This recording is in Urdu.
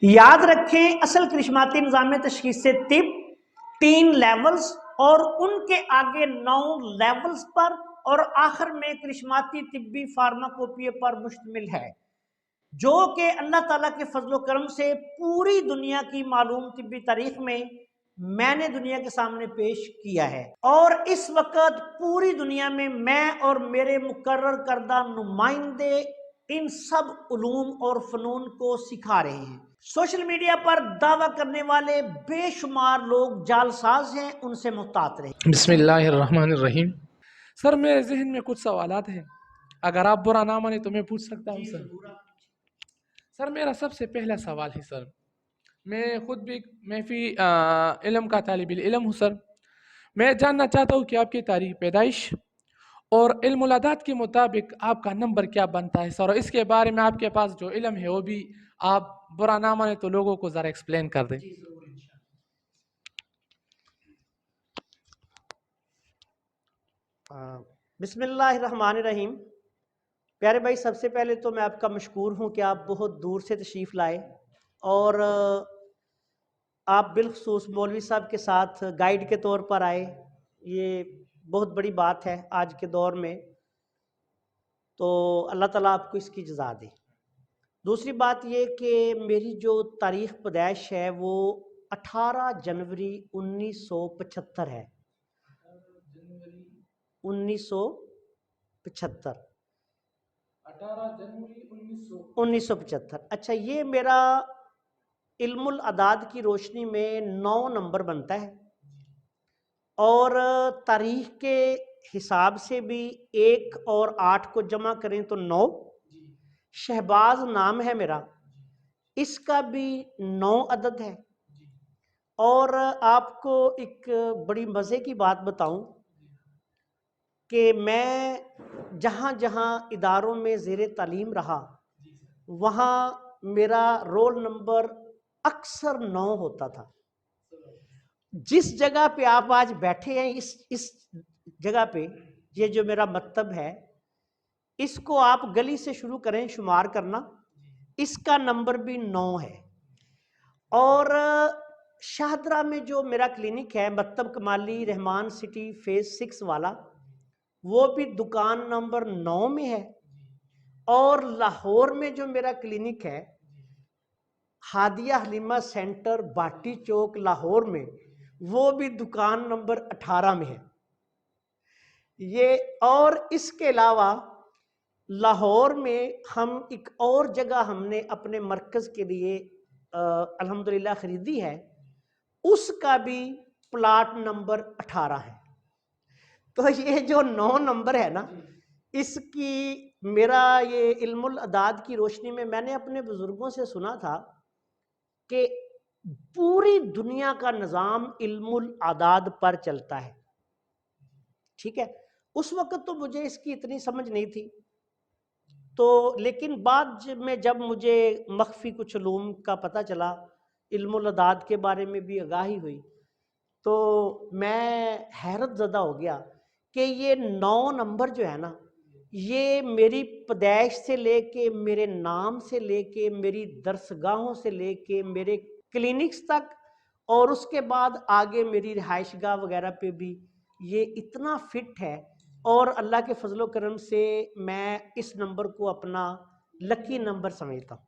یاد رکھیں اصل کرشماتی نظام تشخیص طب 3 لیولز اور ان کے آگے 9 لیولز پر اور آخر میں کرشماتی طبی فارماکوپی پر مشتمل ہے، جو کہ اللہ تعالیٰ کے فضل و کرم سے پوری دنیا کی معلوم طبی تاریخ میں نے دنیا کے سامنے پیش کیا ہے، اور اس وقت پوری دنیا میں اور میرے مقرر کردہ نمائندے ان سب علوم اور فنون کو سکھا رہے ہیں۔ سوشل میڈیا پر دعویٰ کرنے والے بے شمار لوگ جعلساز ہیں، ان سے محتاط رہیں۔ بسم اللہ الرحمن الرحیم۔ سر میرے ذہن میں کچھ سوالات ہیں، اگر آپ برا نہ مانے تو میں پوچھ سکتا ہوں سر؟ سر میرا سب سے پہلا سوال ہے سر، میں فی علم کا طالب علم ہوں سر۔ میں جاننا چاہتا ہوں کہ آپ کی تاریخ پیدائش اور علم الاعداد کے مطابق آپ کا نمبر کیا بنتا ہے سر، اور اس کے بارے میں آپ کے پاس جو علم ہے وہ بھی آپ برا نہ مانے تو لوگوں کو ذرا ایکسپلین کر دیں۔ بسم اللہ الرحمن الرحیم۔ پیارے بھائی، سب سے پہلے تو میں آپ کا مشکور ہوں کہ آپ بہت دور سے تشریف لائے، اور آپ بالخصوص مولوی صاحب کے ساتھ گائیڈ کے طور پر آئے، یہ بہت بڑی بات ہے آج کے دور میں، تو اللہ تعالیٰ آپ کو اس کی جزا دے۔ دوسری بات یہ کہ میری جو تاریخ پیدائش ہے وہ 18 جنوری 1975 ہے۔ 1975 1975۔ اچھا، یہ میرا علم الاعداد کی روشنی میں 9 نمبر بنتا ہے، اور تاریخ کے حساب سے بھی 1 اور 8 کو جمع کریں تو 9۔ شہباز نام ہے میرا، اس کا بھی 9 عدد ہے۔ اور آپ کو ایک بڑی مزے کی بات بتاؤں کہ میں جہاں جہاں اداروں میں زیر تعلیم رہا، وہاں میرا رول نمبر اکثر 9 ہوتا تھا۔ جس جگہ پہ آپ آج بیٹھے ہیں، اس جگہ پہ، یہ جو میرا مکتب ہے، اس کو آپ گلی سے شروع کریں شمار کرنا، اس کا نمبر بھی 9 ہے۔ اور شاہدرہ میں جو میرا کلینک ہے، مکتب کمالی رحمان سٹی فیز 6 والا، وہ بھی دکان نمبر 9 میں ہے۔ اور لاہور میں جو میرا کلینک ہے، ہادیہ حلیمہ سینٹر باٹی چوک لاہور میں، وہ بھی دکان نمبر 18 میں ہے۔ یہ اور اس کے علاوہ لاہور میں ہم ایک اور جگہ ہم نے اپنے مرکز کے لیے الحمدللہ خریدی ہے، اس کا بھی پلاٹ نمبر 18 ہے۔ تو یہ جو 9 نمبر ہے نا، اس کی میرا یہ علم الاعداد کی روشنی میں نے اپنے بزرگوں سے سنا تھا کہ پوری دنیا کا نظام علم الاعداد پر چلتا ہے، ٹھیک ہے؟ اس وقت تو مجھے اس کی اتنی سمجھ نہیں تھی، تو لیکن بعد میں جب مجھے مخفی کچھ علوم کا پتہ چلا، علم الاعداد کے بارے میں بھی آگاہی ہوئی، تو میں حیرت زدہ ہو گیا کہ یہ 9 نمبر جو ہے نا، یہ میری پیدائش سے لے کے، میرے نام سے لے کے، میری درسگاہوں سے لے کے، میرے کلینکس تک، اور اس کے بعد آگے میری رہائش گاہ وغیرہ پہ بھی یہ اتنا فٹ ہے، اور اللہ کے فضل و کرم سے میں اس نمبر کو اپنا لکی نمبر سمجھتا ہوں۔